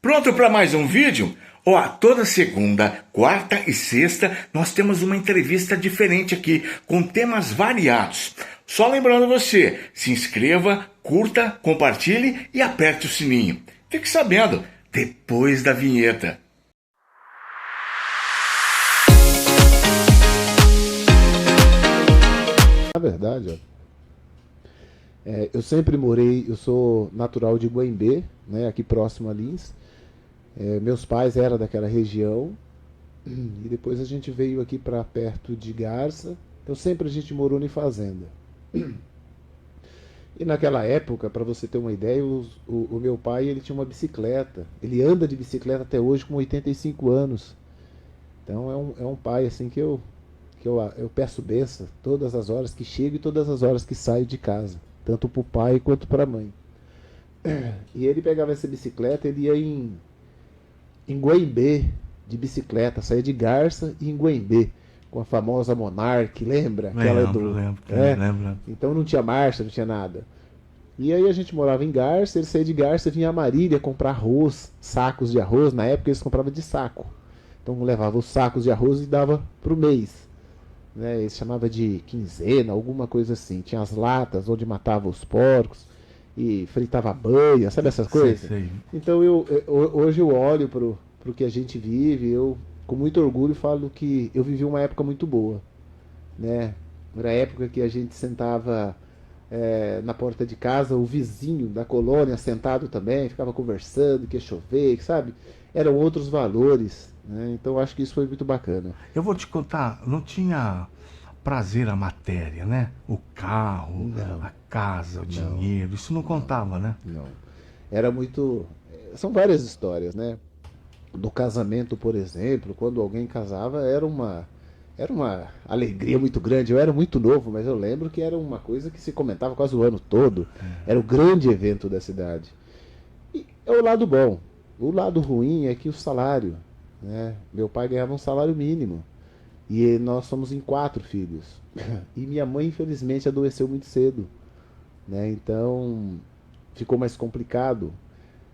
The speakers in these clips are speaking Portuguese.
Pronto para mais um vídeo? Ó, toda segunda, quarta e sexta nós temos uma entrevista diferente aqui, com temas variados. Só lembrando você, se inscreva, curta, compartilhe e aperte o sininho. Fique sabendo, depois da vinheta. Na verdade, eu sempre morei, eu sou natural de Guaimbê, né, aqui próximo a Lins. Meus pais eram daquela região e depois a gente veio aqui para perto de Garça. Então sempre a gente morou em fazenda. E naquela época, para você ter uma ideia, o meu pai ele tinha uma bicicleta. Ele anda de bicicleta até hoje com 85 anos. Então é um pai assim que eu peço bênção todas as horas que chego e todas as horas que saio de casa, tanto para o pai quanto para a mãe. E ele pegava essa bicicleta, ele ia em Guaimbê de bicicleta, saía de Garça e em Guaimbê, com a famosa Monarch, lembra? Lembro. Então não tinha marcha, não tinha nada. E aí a gente morava em Garça, ele saía de Garça e vinha a Marília comprar arroz, sacos de arroz, na época eles compravam de saco. Então levava os sacos de arroz e dava pro mês. Né? Eles chamava de quinzena, alguma coisa assim. Tinha as latas onde matava os porcos e fritava banha, sabe essas coisas? Sei. Então hoje eu olho pro que a gente vive, eu com muito orgulho falo que eu vivi uma época muito boa, né? Era a época que a gente sentava na porta de casa, o vizinho da colônia sentado também, ficava conversando, que ia chover, sabe? Eram outros valores, né? Então acho que isso foi muito bacana. Eu vou te contar, não tinha prazer a matéria, né? O carro, Não. a casa, o dinheiro, isso não contava, né? Não. Era muito. São várias histórias, né? Do casamento, por exemplo, quando alguém casava, era uma alegria muito grande. Eu era muito novo, mas eu lembro que era uma coisa que se comentava quase o ano todo. Era o grande evento da cidade. E é o lado bom. O lado ruim é que o salário, né? Meu pai ganhava um salário mínimo. E nós somos em 4 filhos. E minha mãe, infelizmente, adoeceu muito cedo, né? Então ficou mais complicado.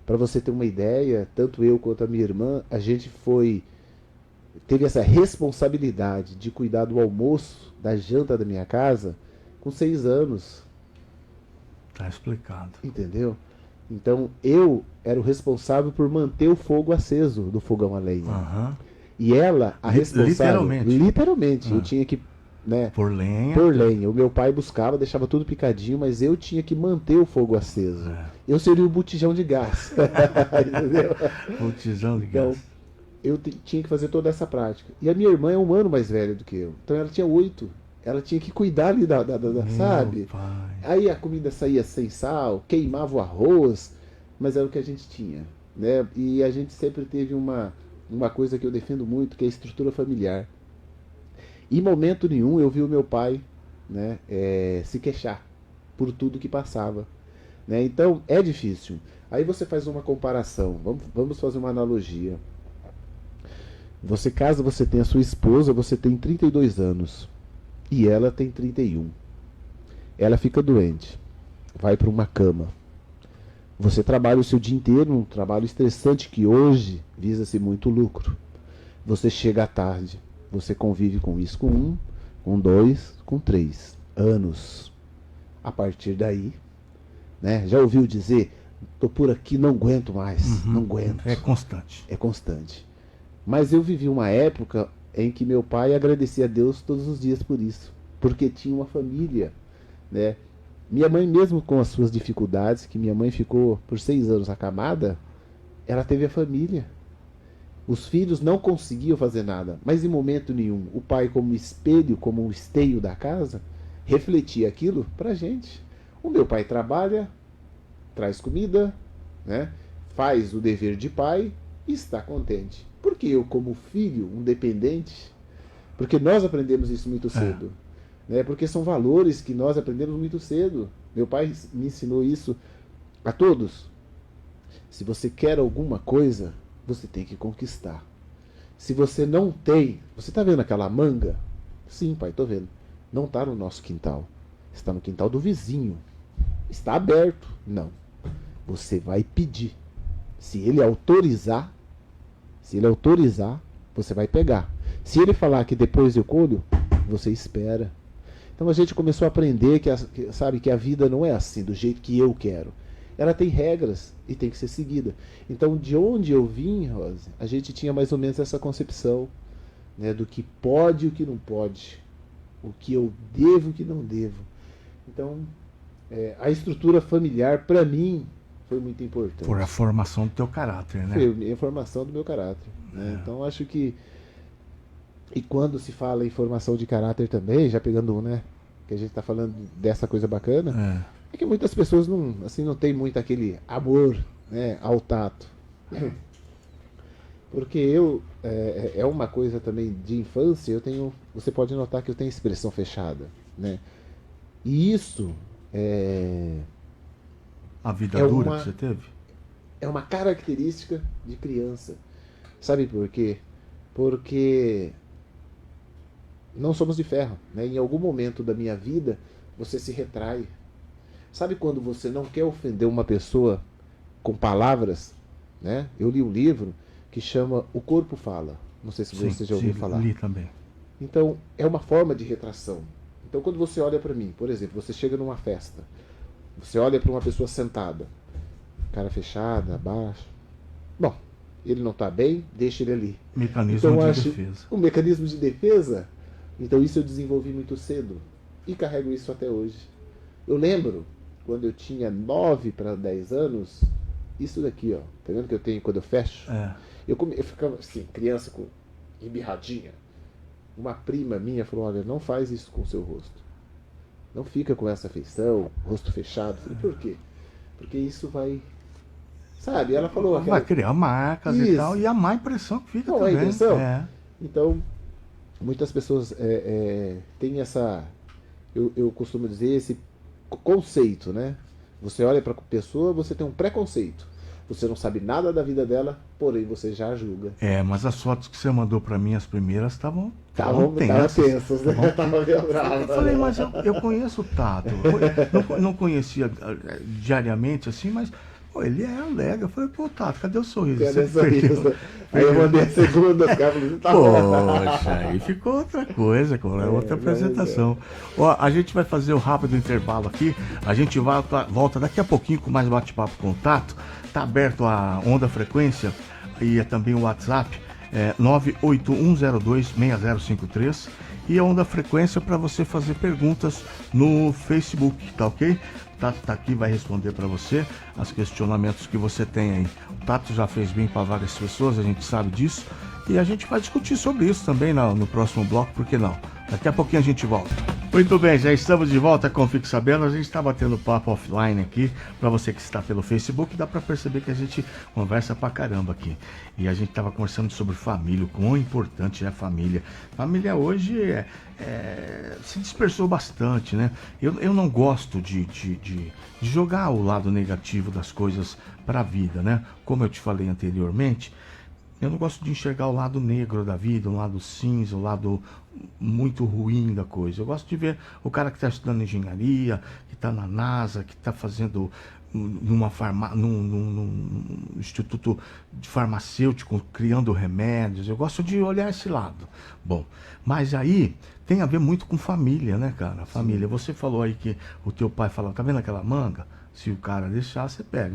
Para você ter uma ideia, tanto eu quanto a minha irmã, a gente teve essa responsabilidade de cuidar do almoço, da janta da minha casa, com 6 anos. Tá explicado. Entendeu? Então eu era o responsável por manter o fogo aceso do fogão a lenha. Aham. E ela, a responsável. Literalmente. Eu tinha que, né, Por lenha. por lenha. O meu pai buscava, deixava tudo picadinho, mas eu tinha que manter o fogo aceso. Eu seria o botijão de gás. Entendeu? Botijão de Então, gás. eu tinha que fazer toda essa prática. E a minha irmã é um ano mais velha do que eu. Então ela tinha 8. Ela tinha que cuidar ali sabe? Pai. Aí a comida saía sem sal, queimava o arroz, mas era o que a gente tinha, né? E a gente sempre teve uma coisa que eu defendo muito, que é a estrutura familiar. Em momento nenhum eu vi o meu pai, né, se queixar por tudo que passava, né? Então é difícil. Aí você faz uma comparação, vamos fazer uma analogia. Você casa, você tem a sua esposa, você tem 32 anos e ela tem 31. Ela fica doente, vai para uma cama. Você trabalha o seu dia inteiro, um trabalho estressante que hoje visa-se muito lucro. Você chega à tarde, você convive com isso com 1, com 2, com 3 anos. A partir daí, né, já ouviu dizer, tô por aqui, não aguento mais, não aguento. É constante. É constante. Mas eu vivi uma época em que meu pai agradecia a Deus todos os dias por isso, porque tinha uma família, né? Minha mãe, mesmo com as suas dificuldades, que minha mãe ficou por 6 anos acamada, ela teve a família. Os filhos não conseguiam fazer nada, mas em momento nenhum, o pai, como espelho, como um esteio da casa, refletia aquilo pra gente. O meu pai trabalha, traz comida, né? Faz o dever de pai e está contente. Porque eu, como filho, um dependente, porque nós aprendemos isso muito cedo. Né? Porque são valores que nós aprendemos muito cedo. Meu pai me ensinou isso a todos. Se você quer alguma coisa, você tem que conquistar. Se você não tem, você está vendo aquela manga? Sim, pai, estou vendo. Não está no nosso quintal. Está no quintal do vizinho. Está aberto. Não. Você vai pedir. Se ele autorizar, você vai pegar. Se ele falar que depois eu colho, você espera. Então a gente começou a aprender que a vida não é assim, do jeito que eu quero. Ela tem regras e tem que ser seguida. Então, de onde eu vim, Rose, a gente tinha mais ou menos essa concepção, né, do que pode e o que não pode, o que eu devo e o que não devo. Então, a estrutura familiar, para mim, foi muito importante. Por a formação do teu caráter, né? Foi a formação do meu caráter. Né? Então, acho que... E quando se fala em formação de caráter também, já pegando, né, que a gente está falando dessa coisa bacana, é que muitas pessoas não tem muito aquele amor, né, ao tato. Porque é uma coisa também de infância, você pode notar que eu tenho expressão fechada, né? E isso a vida dura que você teve? É uma característica de criança. Sabe por quê? Porque não somos de ferro, né? Em algum momento da minha vida, você se retrai. Sabe quando você não quer ofender uma pessoa com palavras? Né? Eu li um livro que chama O Corpo Fala. Não sei se você já ouviu falar. Li também. Então, é uma forma de retração. Então, quando você olha para mim, por exemplo, você chega numa festa, você olha para uma pessoa sentada, cara fechada, abaixo. Bom, ele não está bem, deixa ele ali. Mecanismo de defesa. Um mecanismo de defesa. Então, isso eu desenvolvi muito cedo e carrego isso até hoje. Eu lembro, quando eu tinha 9 para 10 anos, isso daqui, ó, tá vendo que eu tenho quando eu fecho? Eu ficava assim, criança com embirradinha. Uma prima minha falou, olha, não faz isso com o seu rosto. Não fica com essa feição, rosto fechado. Eu falei, por quê? Porque isso vai... Sabe, ela falou... Vai criar marcas e tal, e a má impressão que fica também. A impressão? Então, muitas pessoas têm essa... Eu costumo dizer esse conceito, né? Você olha para a pessoa, você tem um preconceito. Você não sabe nada da vida dela, porém você já julga. Mas as fotos que você mandou para mim, as primeiras, estavam tensas, né? Eu falei, mas eu conheço o Tato. Não conhecia diariamente assim, mas ele é alegre. Eu falei, pô, Tato, cadê o sorriso? Cadê o sorriso? Aí eu mandei a segunda, os caras poxa, aí ficou outra coisa, outra apresentação. Ó, a gente vai fazer um rápido intervalo aqui. A gente volta daqui a pouquinho com mais bate-papo com o Tato. Está aberto a Onda Frequência e também o WhatsApp 981026053 e a Onda Frequência para você fazer perguntas no Facebook, tá ok? O Tato está aqui, vai responder para você os questionamentos que você tem aí. O Tato já fez bem para várias pessoas, a gente sabe disso, e a gente vai discutir sobre isso também no próximo bloco, por que não? Daqui a pouquinho a gente volta. Muito bem, já estamos de volta com Fique Sabendo. A gente está batendo papo offline aqui. Para você que está pelo Facebook, dá para perceber que a gente conversa pra caramba aqui. E a gente estava conversando sobre família, o quão importante é a família. Família hoje se dispersou bastante, né? Eu não gosto de jogar o lado negativo das coisas para a vida, né? Como eu te falei anteriormente, eu não gosto de enxergar o lado negro da vida, o lado cinza, o lado muito ruim da coisa. Eu gosto de ver o cara que está estudando engenharia, que está na NASA, que está fazendo num instituto de farmacêutico, criando remédios. Eu gosto de olhar esse lado. Bom, mas aí tem a ver muito com família, né, cara? Família. Você falou aí que o teu pai falava, tá vendo aquela manga? Se o cara deixar, você pega.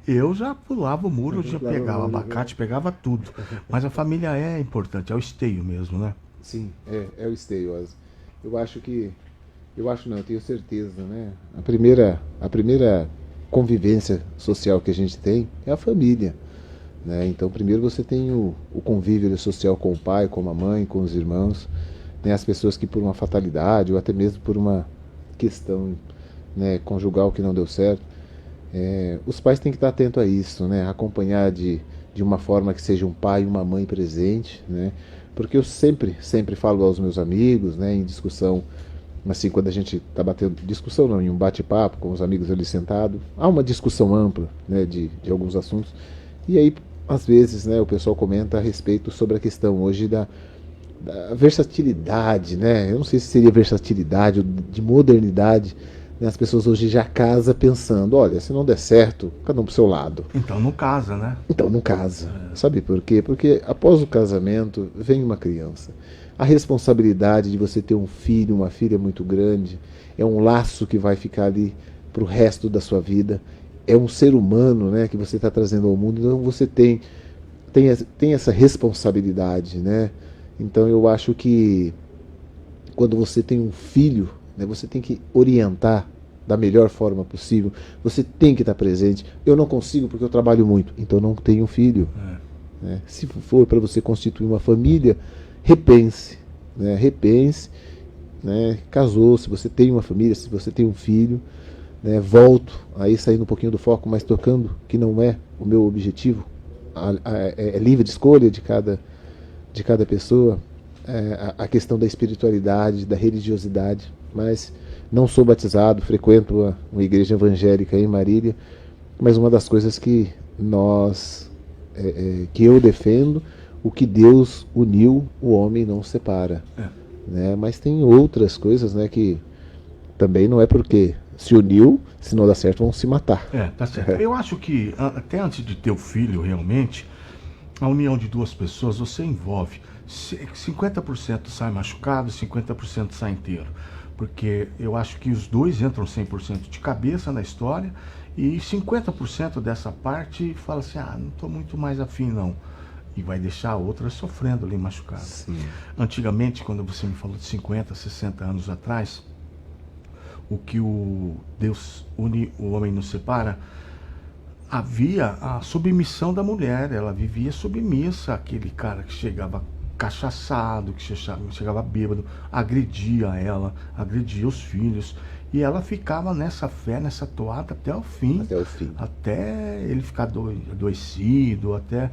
Eu já pulava o muro, eu já pegava abacate, pegava tudo. Mas a família é importante, é o esteio mesmo, né? Sim, é o esteio. Eu acho que... Eu tenho certeza, né? A primeira convivência social que a gente tem é a família, né? Então, primeiro você tem o convívio social com o pai, com a mãe, com os irmãos. Tem as pessoas que por uma fatalidade ou até mesmo por uma questão, né, conjugal que não deu certo, os pais têm que estar atentos a isso, né? Acompanhar de uma forma que seja um pai e uma mãe presente, né? Porque eu sempre falo aos meus amigos, né, em discussão, assim, quando a gente está batendo, discussão não, em um bate-papo com os amigos ali sentado, há uma discussão ampla, né, de alguns assuntos, e aí, às vezes, né, o pessoal comenta a respeito sobre a questão hoje da versatilidade, né? Eu não sei se seria versatilidade ou de modernidade As pessoas hoje já casam pensando, olha, se não der certo, cada um pro seu lado. Então não casa, né? Então não casa. Sabe por quê? Porque após o casamento vem uma criança. A responsabilidade de você ter um filho, uma filha é muito grande. É um laço que vai ficar ali pro resto da sua vida. É um ser humano, né, que você está trazendo ao mundo. Então você tem essa responsabilidade, né? Então eu acho que quando você tem um filho, né, você tem que orientar da melhor forma possível. Você tem que estar presente. Eu não consigo porque eu trabalho muito, então não tenho filho. Né? Se for para você constituir uma família, repense, né? Repense, né? Casou, se você tem uma família, se você tem um filho, né? Volto aí saindo um pouquinho do foco, mas tocando que não é o meu objetivo. É livre de escolha de cada pessoa. A questão da espiritualidade, da religiosidade, mas não sou batizado, frequento uma igreja evangélica em Marília, mas uma das coisas que que eu defendo, o que Deus uniu, o homem não separa. Né? Mas tem outras coisas, né, que também não é porque se uniu, se não dá certo, vão se matar. Tá certo. Eu acho que até antes de ter o filho, realmente, a união de duas pessoas, você envolve 50% sai machucado, 50% sai inteiro. Porque eu acho que os dois entram 100% de cabeça na história e 50% dessa parte fala assim, não estou muito mais afim não. E vai deixar a outra sofrendo ali machucada. Sim. Antigamente, quando você me falou de 50, 60 anos atrás, o que o Deus une, o homem nos separa, havia a submissão da mulher, ela vivia submissa, aquele cara que chegava cachaçado, que chegava bêbado, agredia ela, agredia os filhos, e ela ficava nessa fé, nessa toada até o fim. Até o fim. Até ele ficar adoecido, até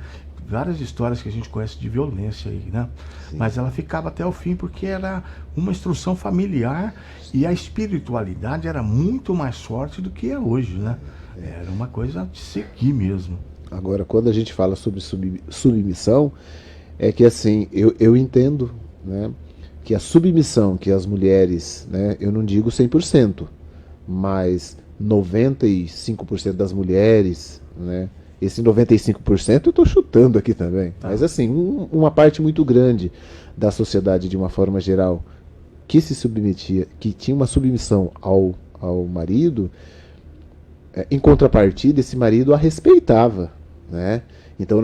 várias histórias que a gente conhece de violência aí, né? Sim. Mas ela ficava até o fim porque era uma instrução familiar e a espiritualidade era muito mais forte do que é hoje, né? Era uma coisa de seguir mesmo. Agora, quando a gente fala sobre submissão, é que assim, eu entendo, né, que a submissão que as mulheres, né, eu não digo 100%, mas 95% das mulheres, né, esse 95% eu estou chutando aqui também, mas assim, uma parte muito grande da sociedade de uma forma geral que se submetia, que tinha uma submissão ao marido, em contrapartida esse marido a respeitava, né? Então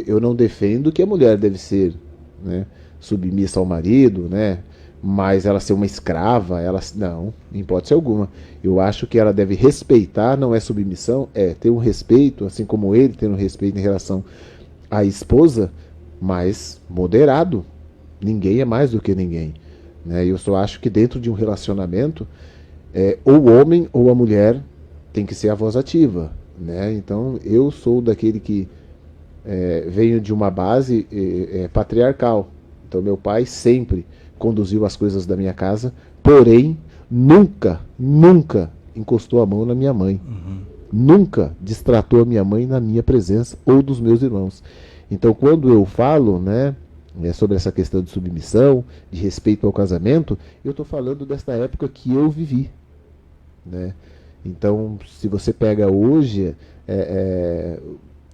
eu não defendo que a mulher deve ser, né, submissa ao marido, né, mas ela ser uma escrava, não, em hipótese alguma. Eu acho que ela deve respeitar, não é submissão, é ter um respeito, assim como ele tem um respeito em relação à esposa, mas moderado. Ninguém é mais do que ninguém. Né? Eu só acho que dentro de um relacionamento, ou o homem ou a mulher tem que ser a voz ativa. Né? Então eu sou daquele que venho de uma base patriarcal. Então meu pai sempre conduziu as coisas da minha casa, porém nunca encostou a mão na minha mãe. Nunca distratou a minha mãe na minha presença ou dos meus irmãos. Então quando eu falo, né, sobre essa questão de submissão, de respeito ao casamento, eu estou falando desta época que eu vivi. Né? Então se você pega hoje,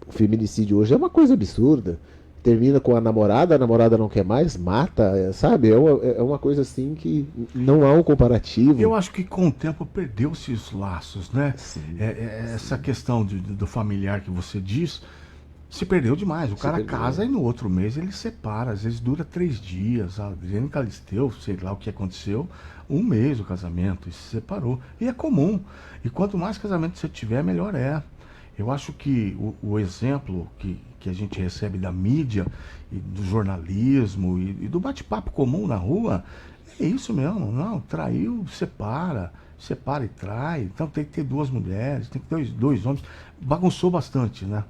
o feminicídio hoje é uma coisa absurda. Termina com a namorada não quer mais, mata, sabe? É uma coisa assim que não há um comparativo. Eu acho que com o tempo perdeu-se os laços, né? Sim, essa questão do familiar que você diz, se perdeu demais. O cara casa e no outro mês ele separa, às vezes dura 3 dias. A Adriane Galisteu, sei lá o que aconteceu, 1 mês o casamento e se separou. E é comum. E quanto mais casamento você tiver, melhor é. Eu acho que o exemplo que a gente recebe da mídia, e do jornalismo e do bate-papo comum na rua, é isso mesmo. Não, traiu, separa e trai. Então tem que ter 2 mulheres, tem que ter 2 homens. Bagunçou bastante, né?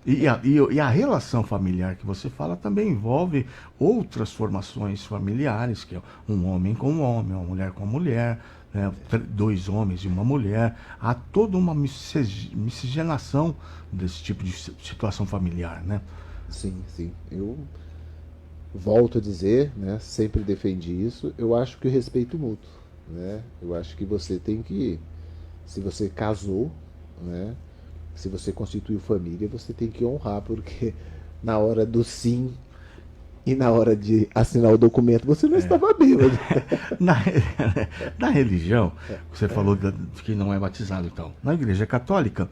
E a relação familiar que você fala também envolve outras formações familiares, que é um homem com um homem, uma mulher com uma mulher, né, 2 homens e uma mulher. Há toda uma miscigenação desse tipo de situação familiar, né? Sim. Eu volto a dizer, né, sempre defendi isso, eu acho que o respeito mútuo. né? Eu acho que você tem que, se você casou, né? Se você constituiu família, você tem que honrar, porque na hora do sim e na hora de assinar o documento você não estava bêbado. Na, na religião, você falou de que não é batizado, então. Na igreja católica,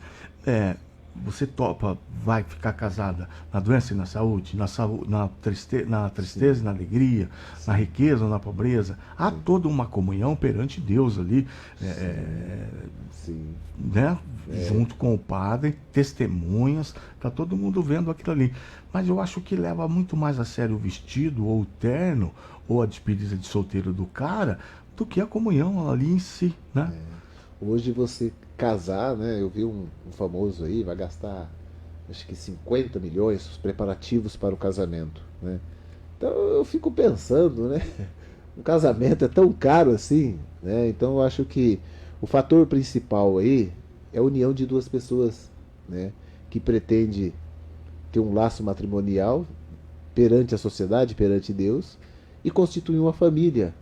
é, você topa, vai ficar casada na doença e na saúde, na tristeza e na alegria, na riqueza ou na pobreza. Há toda uma comunhão perante Deus ali, Sim. né? Junto com o padre, testemunhas, tá todo mundo vendo aquilo ali. Mas eu acho que leva muito mais a sério o vestido, ou o terno, ou a despedida de solteiro do cara, do que a comunhão ali em si, né? Hoje você casar, né? Eu vi um famoso aí, vai gastar acho que 50 milhões os preparativos para o casamento, né? Então eu fico pensando, né? Um casamento é tão caro assim, né? Então eu acho que o fator principal aí é a união de duas pessoas, né? Que pretende ter um laço matrimonial perante a sociedade, perante Deus e constituir uma família,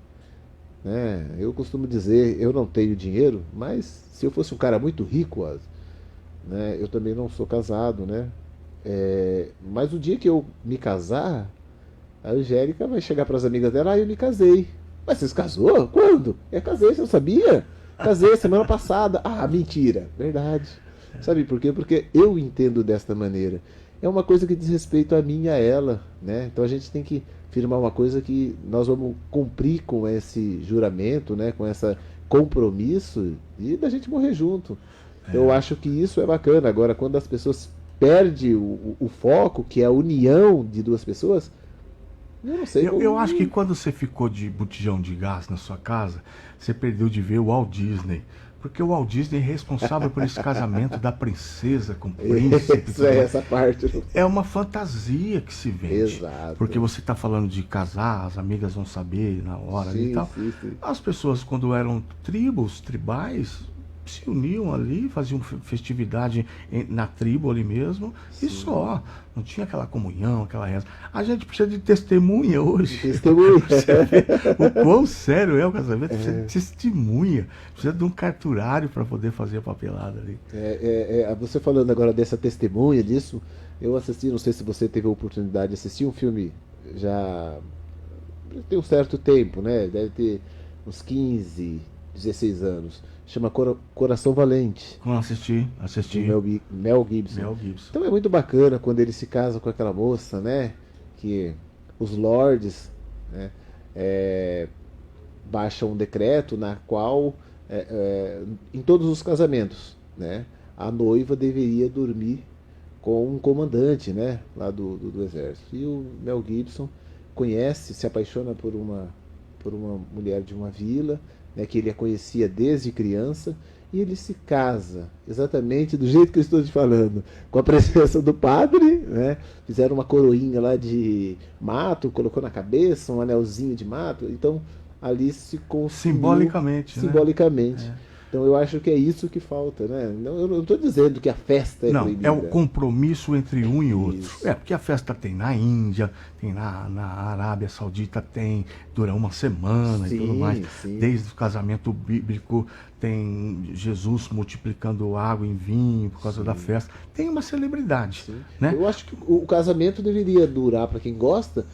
né? Eu costumo dizer, eu não tenho dinheiro, mas se eu fosse um cara muito rico, né? Eu também não sou casado, né? Mas o dia que eu me casar, a Angélica vai chegar para as amigas dela, eu me casei. Mas você se casou? Quando? Casei, você não sabia? Casei semana passada. Ah, mentira. Verdade. Sabe por quê? Porque eu entendo desta maneira. É uma coisa que diz respeito a mim e a ela, né? Então a gente tem que firmar uma coisa que nós vamos cumprir com esse juramento, né? Com esse compromisso e da gente morrer junto. Eu acho que isso é bacana. Agora, quando as pessoas perdem o foco, que é a união de duas pessoas, eu não sei como. Eu acho que quando você ficou de botijão de gás na sua casa, você perdeu de ver o Walt Disney. Porque o Walt Disney é responsável por esse casamento da princesa com o príncipe. Isso é essa parte. É uma fantasia que se vende. Exato. Porque você está falando de casar, as amigas vão saber na hora ali e Sim, tal. sim, sim. As pessoas, quando eram tribais, se uniam ali, faziam festividade na tribo ali mesmo, e só. Não tinha aquela comunhão, aquela reza. A gente precisa de testemunha hoje. Testemunha. Você vê o quão sério é o casamento. Precisa de testemunha. Precisa de um carturário para poder fazer a papelada ali. Você falando agora dessa testemunha disso, eu assisti, não sei se você teve a oportunidade de assistir um filme já tem um certo tempo, né? Deve ter uns 15, 16 anos. Chama Coração Valente, Não assisti. de Mel Gibson. Mel Gibson. Então é muito bacana quando ele se casa com aquela moça, né? Que os lords, né, baixam um decreto na qual, em todos os casamentos, né, a noiva deveria dormir com um comandante, né, lá do exército. E o Mel Gibson conhece, se apaixona por uma mulher de uma vila, né, que ele a conhecia desde criança, e ele se casa exatamente do jeito que eu estou te falando, com a presença do padre, né? Fizeram uma coroinha lá de mato, colocou na cabeça um anelzinho de mato, então ali se construiu Simbolicamente, né? simbolicamente. Então eu acho que é isso que falta, né? Eu não estou dizendo que a festa é Não, proibida. é o compromisso entre um e outro. Isso. Porque a festa tem na Índia, tem na Arábia Saudita, dura uma semana e tudo Sim, mais. sim. Desde o casamento bíblico tem Jesus multiplicando água em vinho por causa da festa. Tem uma celebridade, né? Eu acho que o casamento deveria durar, para quem gosta,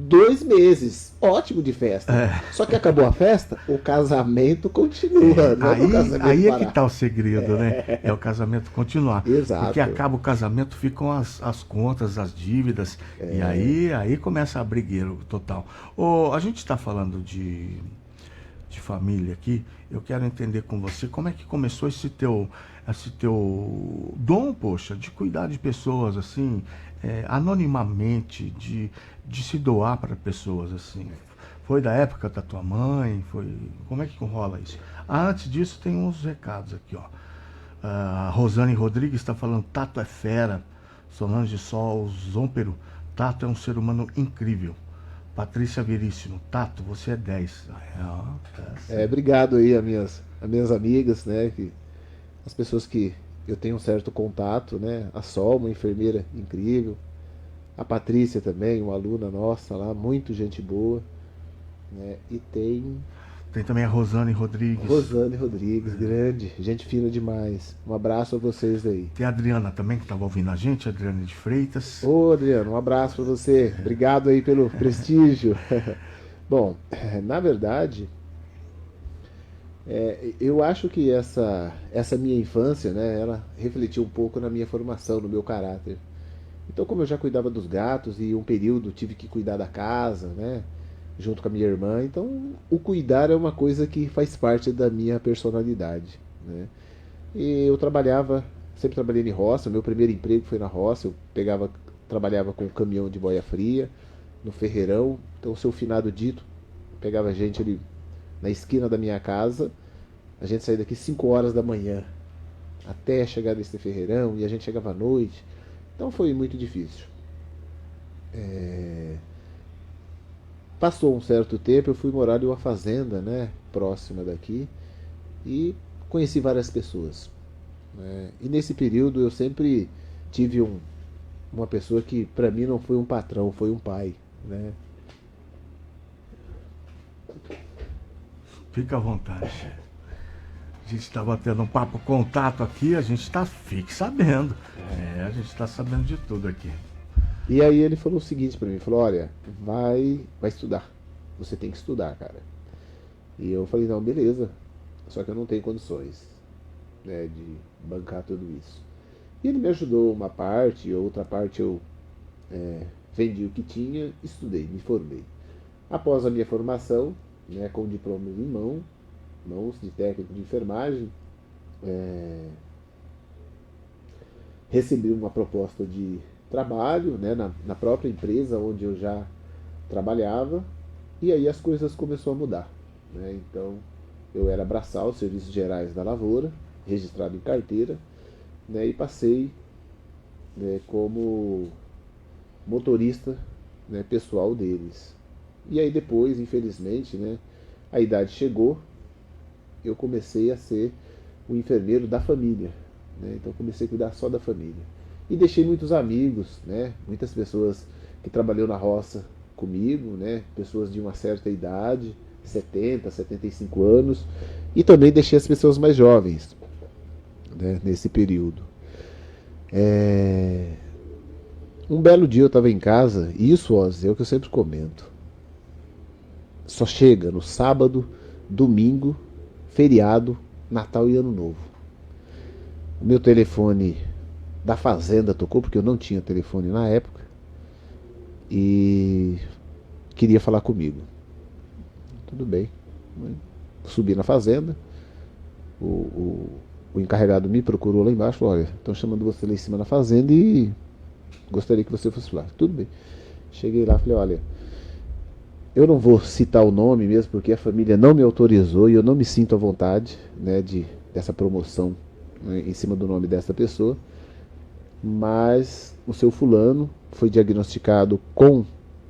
2 meses. Ótimo de festa. Só que acabou a festa, o casamento continua. Não é pro casamento Aí é parar. que tá o segredo, né? É o casamento continuar. Exato. Porque acaba o casamento, ficam as contas, as dívidas. E aí começa a brigueiro total. A gente está falando de família aqui. Eu quero entender com você como é que começou esse teu dom, poxa, de cuidar de pessoas assim, anonimamente, de se doar para pessoas assim. Foi da época da tua mãe? Como é que rola isso? Antes disso, tem uns recados aqui, ó. A Rosane Rodrigues está falando: Tato é fera. Solange Sol Zômpero: Tato é um ser humano incrível. Patrícia Veríssimo: Tato, você é 10. Obrigado aí a minhas amigas, né? As pessoas que eu tenho um certo contato, né? A Sol, uma enfermeira incrível. A Patrícia também, uma aluna nossa lá, muito gente boa. Né? E tem Tem também a Rosane Rodrigues. Rosane Rodrigues, grande, gente fina demais. Um abraço a vocês aí. Tem a Adriana também, que estava ouvindo a gente, a Adriana de Freitas. Ô, Adriano, um abraço para você. Obrigado aí pelo prestígio. Bom, na verdade, eu acho que essa minha infância, né, ela refletiu um pouco na minha formação, no meu caráter. Então, como eu já cuidava dos gatos e um período tive que cuidar da casa, né, junto com a minha irmã, então o cuidar é uma coisa que faz parte da minha personalidade, né? E eu trabalhava, sempre trabalhei em roça, meu primeiro emprego foi na roça, trabalhava com um caminhão de boia fria, no Ferreirão, então o seu finado dito, pegava a gente ali na esquina da minha casa, a gente saía daqui 5 horas da manhã, até chegar nesse Ferreirão, e a gente chegava à noite, então foi muito difícil. Passou um certo tempo, eu fui morar em uma fazenda, né, próxima daqui, e conheci várias pessoas, né? E nesse período eu sempre tive uma pessoa que para mim não foi um patrão, foi um pai, né? Fica à vontade. A gente está batendo um papo contato aqui, a gente fique sabendo. A gente está sabendo de tudo aqui. E aí ele falou o seguinte pra mim, falou, olha, vai estudar. Você tem que estudar, cara. E eu falei, não, beleza. Só que eu não tenho condições, né, de bancar tudo isso. E ele me ajudou uma parte, outra parte eu vendi o que tinha, estudei, me formei. Após a minha formação, né, com diplomas em mãos de técnico de enfermagem, recebi uma proposta de trabalho, né, na própria empresa onde eu já trabalhava, e aí as coisas começaram a mudar, né? Então eu era braçal, Serviços Gerais da Lavoura, registrado em carteira, né, e passei, né, como motorista, né, pessoal deles. E aí depois, infelizmente, né, a idade chegou, eu comecei a ser o enfermeiro da família, né? Então comecei a cuidar só da família. E deixei muitos amigos, né? Muitas pessoas que trabalhou na roça comigo, né? Pessoas de uma certa idade, 70, 75 anos. E também deixei as pessoas mais jovens, né, nesse período. Um belo dia eu estava em casa, e isso, Oz, é o que eu sempre comento. Só chega no sábado, domingo, feriado, Natal e Ano Novo. O meu telefone da fazenda tocou, porque eu não tinha telefone na época, e queria falar comigo. Tudo bem. Subi na fazenda, o encarregado me procurou lá embaixo, falou, olha, estão chamando você lá em cima na fazenda e gostaria que você fosse lá. Tudo bem. Cheguei lá e falei, olha, eu não vou citar o nome mesmo, porque a família não me autorizou e eu não me sinto à vontade, né, dessa promoção, né, em cima do nome dessa pessoa, mas o seu fulano foi diagnosticado com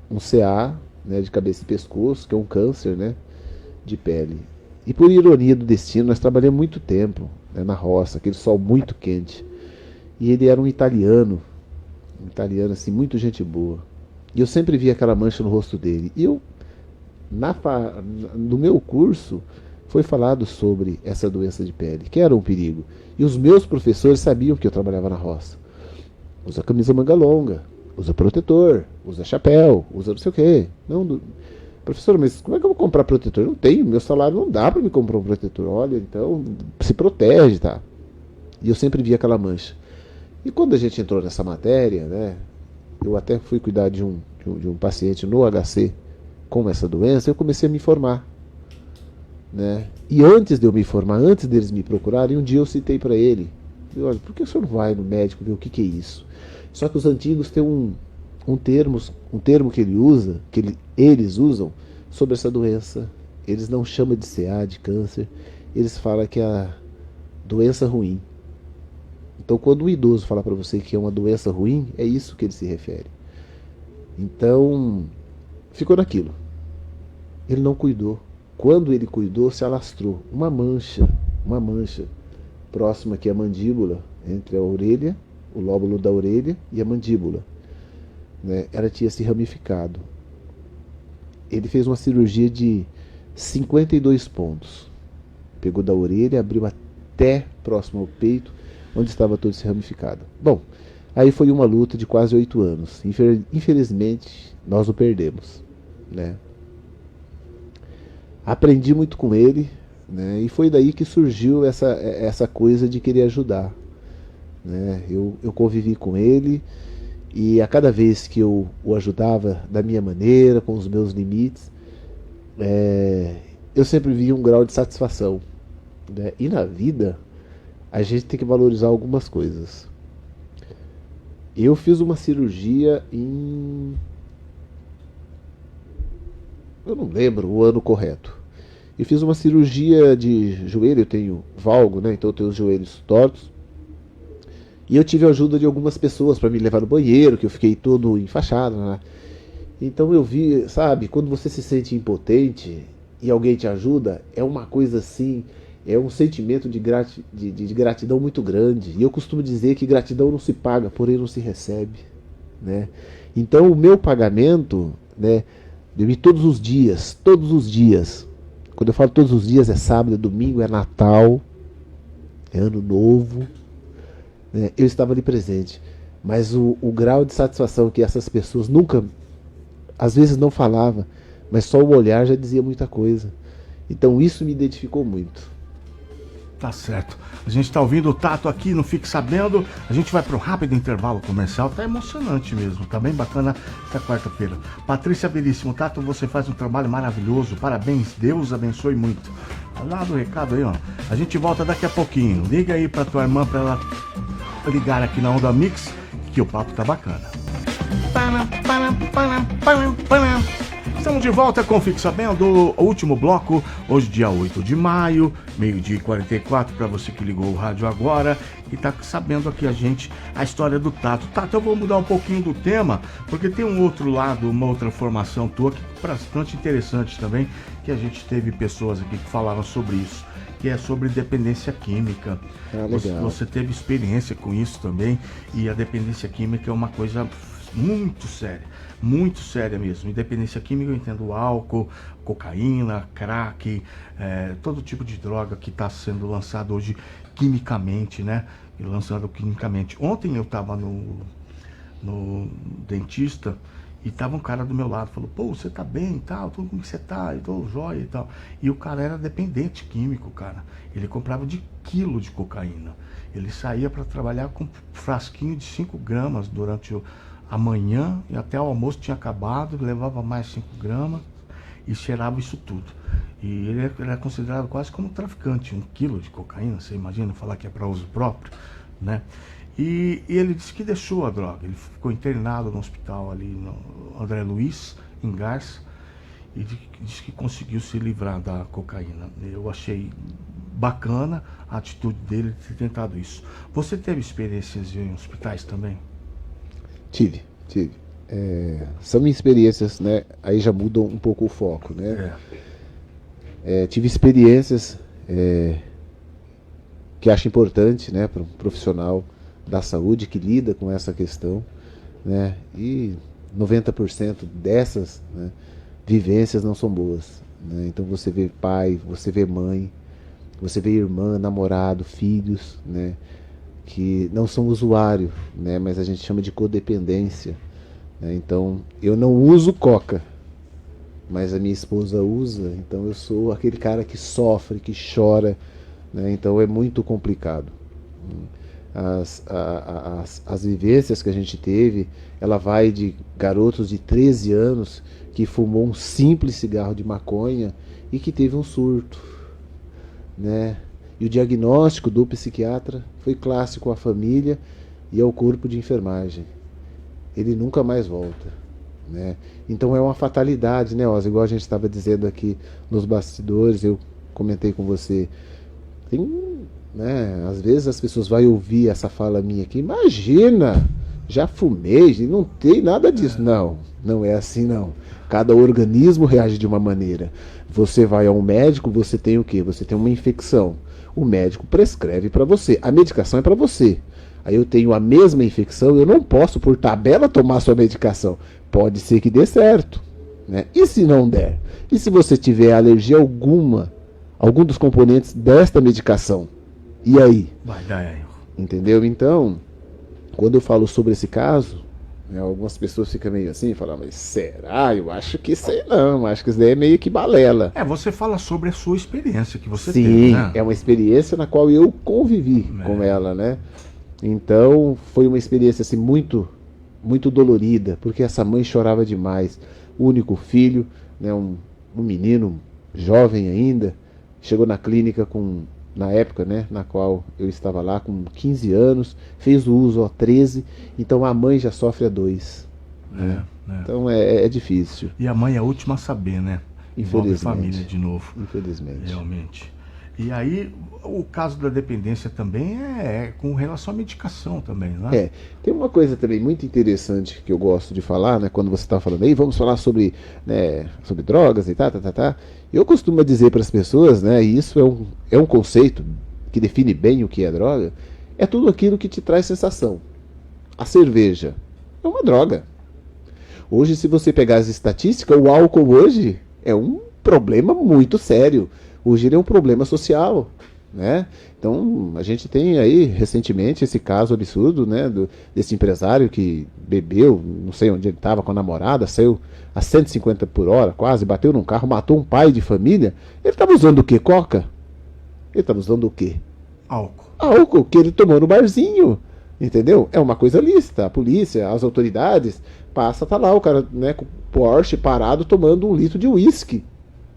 um CA, né, de cabeça e pescoço, que é um câncer, né, de pele. E por ironia do destino, nós trabalhamos muito tempo, né, na roça, aquele sol muito quente. E ele era um italiano assim, muito gente boa. E eu sempre via aquela mancha no rosto dele. E eu, no meu curso, foi falado sobre essa doença de pele, que era um perigo. E os meus professores sabiam que eu trabalhava na roça. Usa camisa manga longa, usa protetor, usa chapéu, usa não sei o quê. Não, professor, mas como é que eu vou comprar protetor? Eu não tenho, meu salário não dá para me comprar um protetor. Olha, então se protege, tá? E eu sempre via aquela mancha. E quando a gente entrou nessa matéria, né, eu até fui cuidar de um paciente no HC com essa doença, eu comecei a me informar, né? E antes de eu me informar, antes deles me procurarem, um dia eu citei para ele, olha, por que o senhor não vai no médico ver o que é isso? Só que os antigos têm um termo que eles usam sobre essa doença. Eles não chamam de CA, de câncer, eles falam que é a doença ruim. Então, quando o idoso fala para você que é uma doença ruim, é isso que ele se refere. Então, ficou naquilo. Ele não cuidou. Quando ele cuidou, se alastrou uma mancha próxima aqui à mandíbula, entre a orelha, o lóbulo da orelha e a mandíbula, né? Ela tinha se ramificado. Ele fez uma cirurgia de 52 pontos. Pegou da orelha, abriu até próximo ao peito, onde estava todo se ramificado. Bom, aí foi uma luta de quase 8 anos. Infelizmente, nós o perdemos, né? Aprendi muito com ele, né? E foi daí que surgiu essa coisa de querer ajudar, né? Eu convivi com ele, e a cada vez que eu o ajudava da minha maneira, com os meus limites, eu sempre via um grau de satisfação, né? E na vida a gente tem que valorizar algumas coisas. Eu fiz uma cirurgia eu não lembro o ano correto. Eu fiz uma cirurgia de joelho, eu tenho valgo, né? Então eu tenho os joelhos tortos. E eu tive a ajuda de algumas pessoas para me levar no banheiro, que eu fiquei todo enfaixado, né? Então eu vi, sabe, quando você se sente impotente e alguém te ajuda, é uma coisa assim, é um sentimento de gratidão muito grande. E eu costumo dizer que gratidão não se paga, porém não se recebe, né? Então o meu pagamento, né, eu vi todos os dias, quando eu falo todos os dias, é sábado, é domingo, é Natal, é Ano Novo, né? Eu estava ali presente. Mas o grau de satisfação que essas pessoas nunca, às vezes não falava, mas só o olhar já dizia muita coisa. Então isso me identificou muito. Tá certo. A gente está ouvindo o Tato aqui, não fique sabendo. A gente vai para um rápido intervalo comercial. Tá emocionante mesmo, tá bem bacana essa quarta-feira. Patrícia Veríssimo, Tato, você faz um trabalho maravilhoso. Parabéns, Deus abençoe muito. Lá do recado aí, ó. A gente volta daqui a pouquinho. Liga aí para tua irmã para ela ligar aqui na Onda Mix, que o papo tá bacana. Estamos de volta com Fique Sabendo, o último bloco, hoje dia 8 de maio, meio-dia e 44, para você que ligou o rádio agora e tá sabendo aqui a história do Tato. Tato, eu vou mudar um pouquinho do tema, porque tem um outro lado, uma outra formação tua que é bastante interessante também, que a gente teve pessoas aqui que falaram sobre isso, que é sobre dependência química. Você teve experiência com isso também, e a dependência química é uma coisa muito séria mesmo. Dependência química eu entendo álcool, cocaína, crack, todo tipo de droga que está sendo lançado hoje quimicamente, né? Lançado quimicamente. Ontem eu estava no dentista e tava um cara do meu lado, falou, pô, você tá bem e tal, como que você tá? Eu tô jóia e tal. E o cara era dependente químico, cara. Ele comprava de quilo de cocaína. Ele saía para trabalhar com um frasquinho de 5 gramas durante a manhã, e até o almoço tinha acabado, levava mais 5 gramas e cheirava isso tudo. E ele era considerado quase como traficante, 1 quilo de cocaína, você imagina falar que é para uso próprio, né? E ele disse que deixou a droga, ele ficou internado no hospital ali no André Luiz, em Garça, e disse que conseguiu se livrar da cocaína. Eu achei bacana a atitude dele de ter tentado isso. Você teve experiências em hospitais também? Tive. São experiências, né? Aí já mudam um pouco o foco, né? Tive experiências que acho importante, né, para um profissional da saúde que lida com essa questão, né? E 90% dessas, né, vivências não são boas, né? Então você vê pai, você vê mãe, você vê irmã, namorado, filhos, né, que não são usuário, né, mas a gente chama de codependência, né? Então eu não uso coca, mas a minha esposa usa, então eu sou aquele cara que sofre, que chora, né? Então é muito complicado. As vivências que a gente teve, ela vai de garotos de 13 anos que fumou um simples cigarro de maconha e que teve um surto, né? E o diagnóstico do psiquiatra foi clássico à família e ao corpo de enfermagem. Ele nunca mais volta, né? Então é uma fatalidade, né, Oz? Igual a gente estava dizendo aqui nos bastidores, eu comentei com você. Né, às vezes as pessoas vão ouvir essa fala minha aqui, imagina, já fumei, não tem nada disso. Não é assim não. Cada organismo reage de uma maneira. Você vai a um médico, você tem o quê? Você tem uma infecção. O médico prescreve para você. A medicação é para você. Aí eu tenho a mesma infecção, eu não posso, por tabela, tomar a sua medicação. Pode ser que dê certo, né? E se não der? E se você tiver alergia algum dos componentes desta medicação? E aí? Vai dar erro. Entendeu? Então, quando eu falo sobre esse caso, né, algumas pessoas ficam meio assim, falam, mas será? Eu acho que sei não, acho que isso daí é meio que balela. Você fala sobre a sua experiência que você Sim, teve, né? é uma experiência na qual eu convivi com ela, né? Então, foi uma experiência assim muito, muito dolorida, porque essa mãe chorava demais. O único filho, né, um menino jovem ainda, chegou na clínica na época, né, na qual eu estava lá, com 15 anos, fez o uso aos 13, então a mãe já sofre a 2. Né? Então é difícil. E a mãe é a última a saber, né? Envolve a família de novo. Infelizmente. Realmente. E aí, o caso da dependência também é com relação à medicação também, né? Tem uma coisa também muito interessante que eu gosto de falar, né? Quando você está falando aí, vamos falar sobre, né, sobre drogas e tá. Eu costumo dizer para as pessoas, né? E isso é um conceito que define bem o que é droga. É tudo aquilo que te traz sensação. A cerveja é uma droga. Hoje, se você pegar as estatísticas, o álcool hoje é um problema muito sério. Hoje ele é um problema social, né? Então a gente tem aí recentemente esse caso absurdo, né, desse empresário que bebeu, não sei onde ele estava com a namorada, saiu a 150 por hora quase, bateu num carro, matou um pai de família. Ele estava usando o quê? Coca? Ele estava usando o quê? Álcool que ele tomou no barzinho, entendeu? É uma coisa lícita. A polícia, as autoridades, tá lá o cara, né, com o Porsche parado tomando 1 litro de uísque.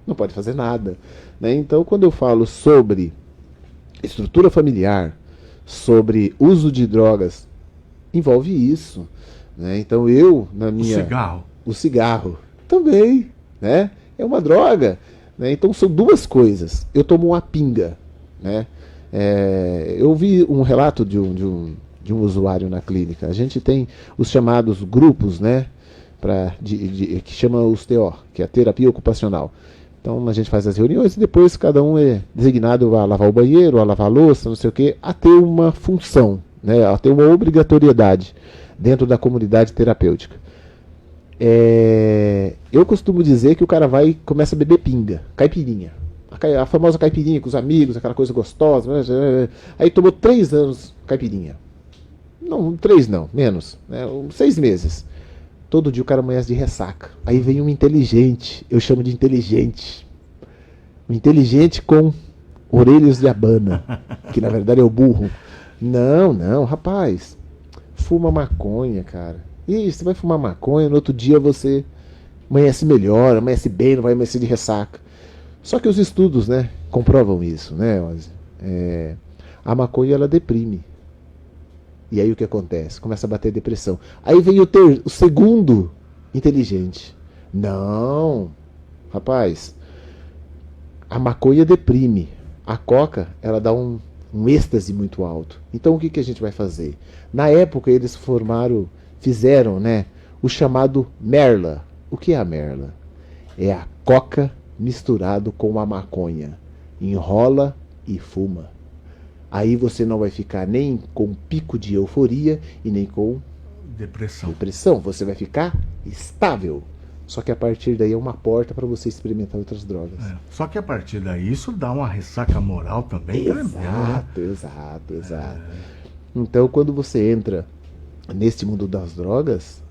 Não pode fazer nada, né? Então, quando eu falo sobre estrutura familiar, sobre uso de drogas, envolve isso, né? Então, o cigarro também, né? É uma droga, né? Então, são duas coisas. Eu tomo uma pinga, né? Eu vi um relato de um usuário na clínica. A gente tem os chamados grupos, né? Que chama os TO, que é a terapia ocupacional. Então a gente faz as reuniões e depois cada um é designado a lavar o banheiro, a lavar a louça, não sei o quê, a ter uma função, né, a ter uma obrigatoriedade dentro da comunidade terapêutica. Eu costumo dizer que o cara vai e começa a beber pinga, caipirinha. A famosa caipirinha com os amigos, aquela coisa gostosa. Aí tomou 3 anos caipirinha. Não, 3 não, menos, né, 6 meses. Todo dia o cara amanhece de ressaca. Aí vem um inteligente, eu chamo de inteligente. Um inteligente com orelhas de abana, que na verdade é o burro. Não, rapaz. Fuma maconha, cara. E você vai fumar maconha, no outro dia você amanhece melhor, amanhece bem, não vai amanhecer de ressaca. Só que os estudos, né, comprovam isso, né? A maconha, ela deprime. E aí o que acontece? Começa a bater depressão. Aí vem o segundo inteligente. Não, rapaz, a maconha deprime. A coca, ela dá um êxtase muito alto. Então o que a gente vai fazer? Na época eles fizeram, né, o chamado merla. O que é a merla? É a coca misturado com a maconha. Enrola e fuma. Aí você não vai ficar nem com pico de euforia e nem com depressão. Você vai ficar estável. Só que a partir daí é uma porta para você experimentar outras drogas. Só que a partir daí isso dá uma ressaca moral também. Exato. Então quando você entra neste mundo das drogas,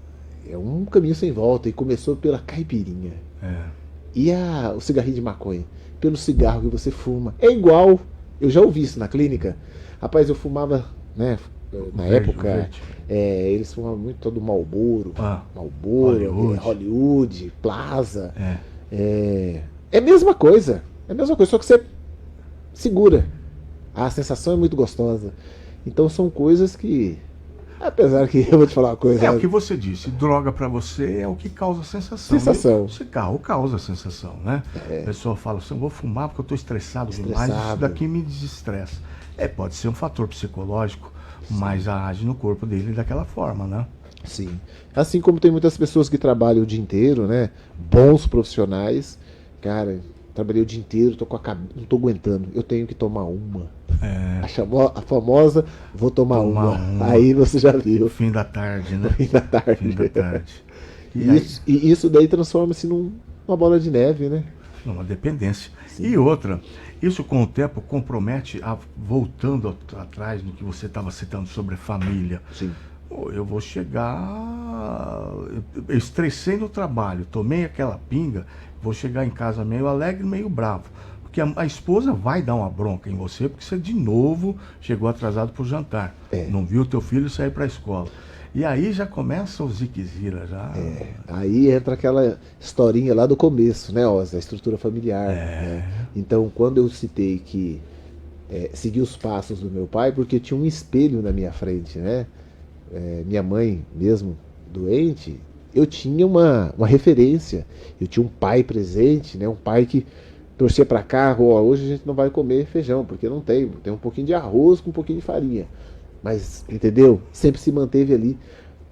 é um caminho sem volta. E começou pela caipirinha. E o cigarrinho de maconha. Pelo cigarro que você fuma. É igual. Eu já ouvi isso na clínica. Rapaz, eu fumava, né? Na época, eles fumavam muito todo Marlboro, Hollywood, Plaza. É a mesma coisa. Só que você segura. A sensação é muito gostosa. Então são coisas que, apesar que eu vou te falar uma coisa. É o que você disse, droga pra você é o que causa sensação. O cigarro causa sensação, né? A pessoa fala assim, eu vou fumar porque eu tô estressado demais, isso daqui me desestressa. Pode ser um fator psicológico, mas age no corpo dele daquela forma, né? Sim. Assim como tem muitas pessoas que trabalham o dia inteiro, né? Bons profissionais. Cara, trabalhei o dia inteiro, não tô aguentando, eu tenho que tomar uma. A famosa, vou tomar uma. Aí você já viu. Fim da tarde, né? Fim da tarde. E isso daí transforma-se numa bola de neve, né? Uma dependência. Sim. E outra, isso com o tempo compromete, voltando atrás no que você estava citando sobre família. Sim. Eu vou chegar. Eu estressei no trabalho, tomei aquela pinga, vou chegar em casa meio alegre, meio bravo. Porque a esposa vai dar uma bronca em você, porque você de novo chegou atrasado para o jantar. Não viu o teu filho sair para a escola. E aí já começa o ziquezira, já. Aí entra aquela historinha lá do começo, né, Oz? A estrutura familiar. Né? Então, quando eu citei que segui os passos do meu pai, porque tinha um espelho na minha frente, né? Minha mãe, mesmo doente, eu tinha uma referência. Eu tinha um pai presente, né? Um pai que torcia para cá, hoje a gente não vai comer feijão, porque não tem um pouquinho de arroz com um pouquinho de farinha. Mas, entendeu? Sempre se manteve ali.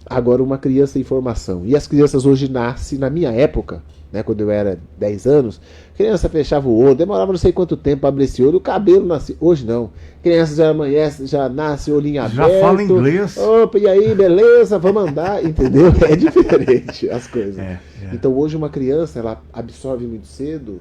Agora, uma criança em formação. E as crianças hoje nascem, na minha época, né, quando eu era 10 anos, criança fechava o olho, demorava não sei quanto tempo para abrir esse olho, o cabelo nascia. Hoje não. Criança já amanhece, já nasce olhinho aberto. Já fala inglês. Opa, e aí, beleza, vamos andar, entendeu? É diferente as coisas. Então, hoje uma criança, ela absorve muito cedo.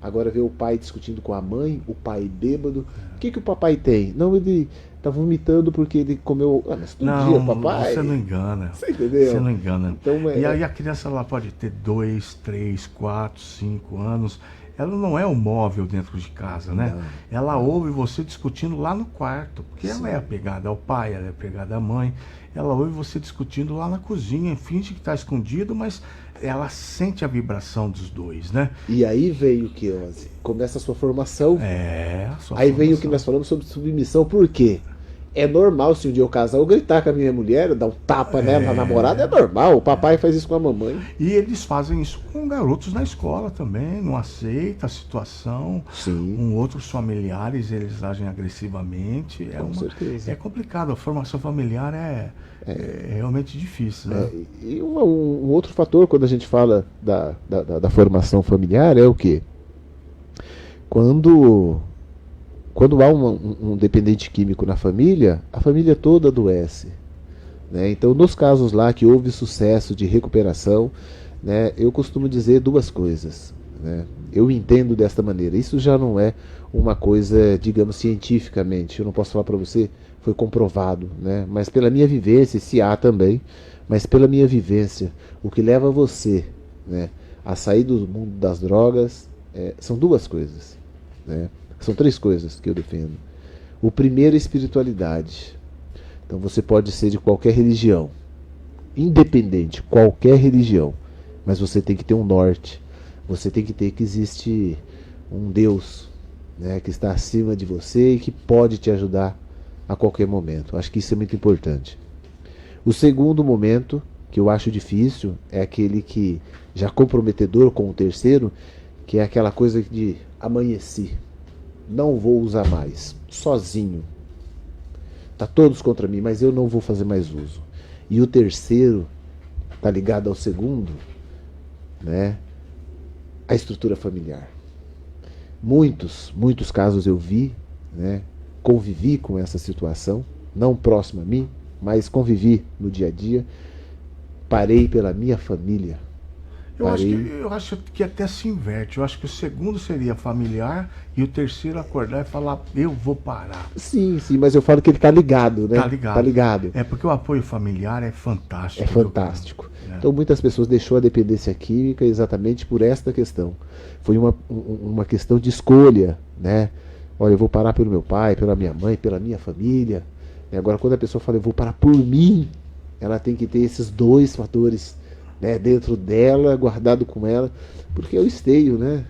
Agora vê o pai discutindo com a mãe, o pai bêbado. O que o papai tem? Não, ele tá vomitando porque ele comeu. Mas todo dia, papai. Você não engana. Você entendeu? Você não engana. Então, E aí a criança ela pode ter 2, 3, 4, 5 anos. Ela não é um móvel dentro de casa, né? Não. Ela ouve você discutindo lá no quarto. Porque ela é apegada ao pai, ela é apegada à mãe. Ela ouve você discutindo lá na cozinha. Finge que está escondido, mas ela sente a vibração dos dois, né? E aí vem o que, Ozzy? Começa a sua formação. Aí vem o que nós falamos sobre submissão. Por quê? É normal, se um dia eu casar, eu gritar com a minha mulher, dar um tapa nela, na namorada, é normal. O papai faz isso com a mamãe. E eles fazem isso com garotos na escola também, não aceita a situação. Sim. Com outros familiares, eles agem agressivamente. Com certeza. É complicado, a formação familiar é realmente difícil. Né? E um outro fator, quando a gente fala da formação familiar, é o quê? Quando há um dependente químico na família, a família toda adoece. Né? Então, nos casos lá que houve sucesso de recuperação, né, eu costumo dizer duas coisas. Né? Eu entendo desta maneira. Isso já não é uma coisa, digamos, cientificamente. Eu não posso falar para você, foi comprovado. Né? Mas pela minha vivência, se há também, mas pela minha vivência, o que leva você, né, a sair do mundo das drogas são duas coisas. Né? São três coisas que eu defendo. O primeiro é espiritualidade. Então você pode ser de qualquer religião, independente, qualquer religião, mas você tem que ter um norte. Você tem que ter que existe um Deus, né, que está acima de você e que pode te ajudar a qualquer momento. Acho que isso é muito importante. O segundo momento, que eu acho difícil, é aquele que já comprometedor com o terceiro, que é aquela coisa de amanheci. Não vou usar mais, sozinho. Tá todos contra mim, mas eu não vou fazer mais uso. E o terceiro tá ligado ao segundo, né? A estrutura familiar. Muitos casos eu vi, né? Convivi com essa situação, não próximo a mim, mas convivi no dia a dia. Parei pela minha família. Eu acho que até se inverte. Eu acho que o segundo seria familiar e o terceiro acordar e falar, eu vou parar. Sim, mas eu falo que ele tá ligado, né? Tá ligado. É porque o apoio familiar é fantástico. É fantástico. Então muitas pessoas deixou a dependência química exatamente por esta questão. Foi uma questão de escolha, né? Olha, eu vou parar pelo meu pai, pela minha mãe, pela minha família. E agora quando a pessoa fala, eu vou parar por mim, ela tem que ter esses dois fatores, né, dentro dela, guardado com ela, porque é o esteio, né?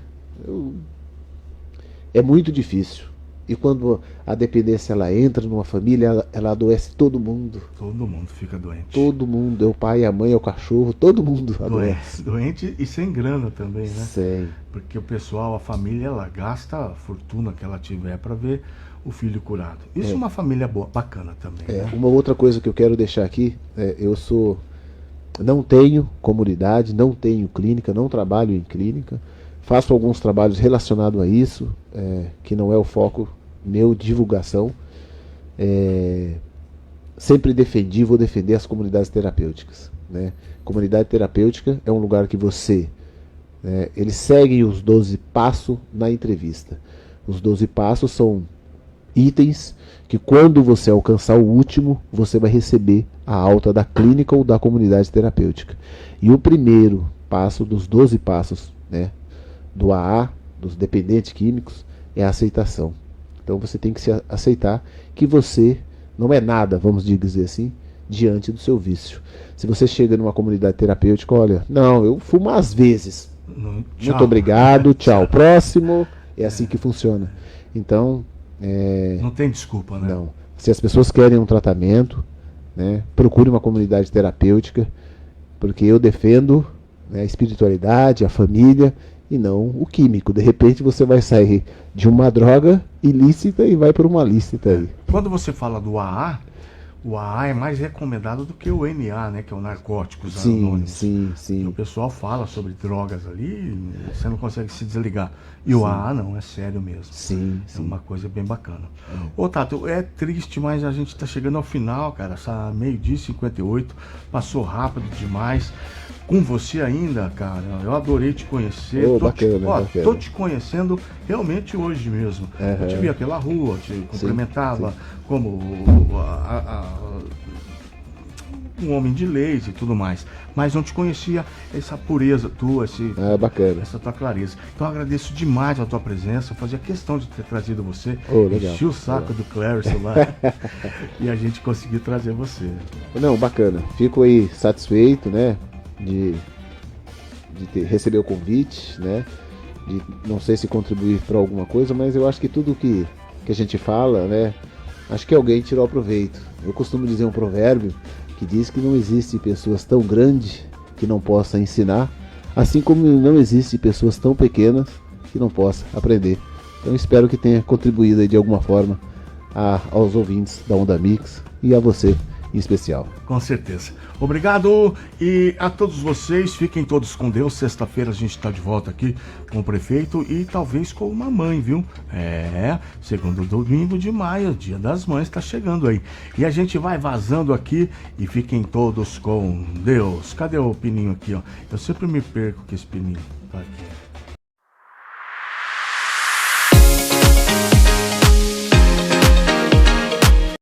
É muito difícil. E quando a dependência ela entra numa família, ela adoece todo mundo. Todo mundo fica doente. Todo mundo, é o pai, a mãe, é o cachorro, todo mundo adoece. Doente e sem grana também, né? Sem. Porque o pessoal, a família, ela gasta a fortuna que ela tiver para ver o filho curado. Isso é uma família boa, bacana também. Né? Uma outra coisa que eu quero deixar aqui, não tenho comunidade, não tenho clínica, não trabalho em clínica, faço alguns trabalhos relacionados a isso, que não é o foco meu, divulgação. Sempre defendi, vou defender as comunidades terapêuticas. né? Comunidade terapêutica é um lugar que você... eles seguem os 12 passos na entrevista. Os 12 passos são itens que quando você alcançar o último, você vai receber a alta da clínica ou da comunidade terapêutica. E o primeiro passo dos 12 passos, né, do AA, dos dependentes químicos, é a aceitação. Então você tem que se aceitar que você não é nada, vamos dizer assim, diante do seu vício. Se você chega numa comunidade terapêutica, olha, não, eu fumo às vezes. Muito obrigado, tchau. Próximo. É assim que funciona. Então... não tem desculpa, né? Não. Se as pessoas querem um tratamento, né, procure uma comunidade terapêutica, porque eu defendo, né, a espiritualidade, a família, e não o químico. De repente você vai sair de uma droga ilícita e vai para uma lícita aí. Quando você fala do AA, o AA é mais recomendado do que o NA, né? Que é o Narcóticos Anônimos. Sim. O pessoal fala sobre drogas ali, você não consegue se desligar. E o AA não, é sério mesmo. Sim. É uma coisa bem bacana. Ô, Tato, é triste, mas a gente tá chegando ao final, cara. Essa 12h58, passou rápido demais. Com você ainda, cara, eu adorei te conhecer. Bacana. Tô te conhecendo realmente hoje mesmo. Eu te via pela rua, te cumprimentava como um homem de leis e tudo mais. Mas não te conhecia essa pureza tua, bacana. Essa tua clareza. Então eu agradeço demais a tua presença. Eu fazia questão de ter trazido você. Legal. Enchi o saco do Clarison lá. E a gente conseguiu trazer você. Não, bacana. Fico aí satisfeito, né? De receber o convite, né? De não sei se contribuir para alguma coisa, mas eu acho que tudo que a gente fala, né? Acho que alguém tirou proveito. Eu costumo dizer um provérbio que diz que não existe pessoas tão grandes que não possam ensinar, assim como não existe pessoas tão pequenas que não possam aprender. Então espero que tenha contribuído aí de alguma forma aos ouvintes da Onda Mix e a você em especial. Com certeza. Obrigado, e a todos vocês, fiquem todos com Deus. Sexta-feira a gente está de volta aqui com o prefeito e talvez com uma mãe, viu? Segundo domingo de maio, Dia das Mães, está chegando aí. E a gente vai vazando aqui e fiquem todos com Deus. Cadê o pininho aqui, ó? Eu sempre me perco com esse pininho. Tá aqui.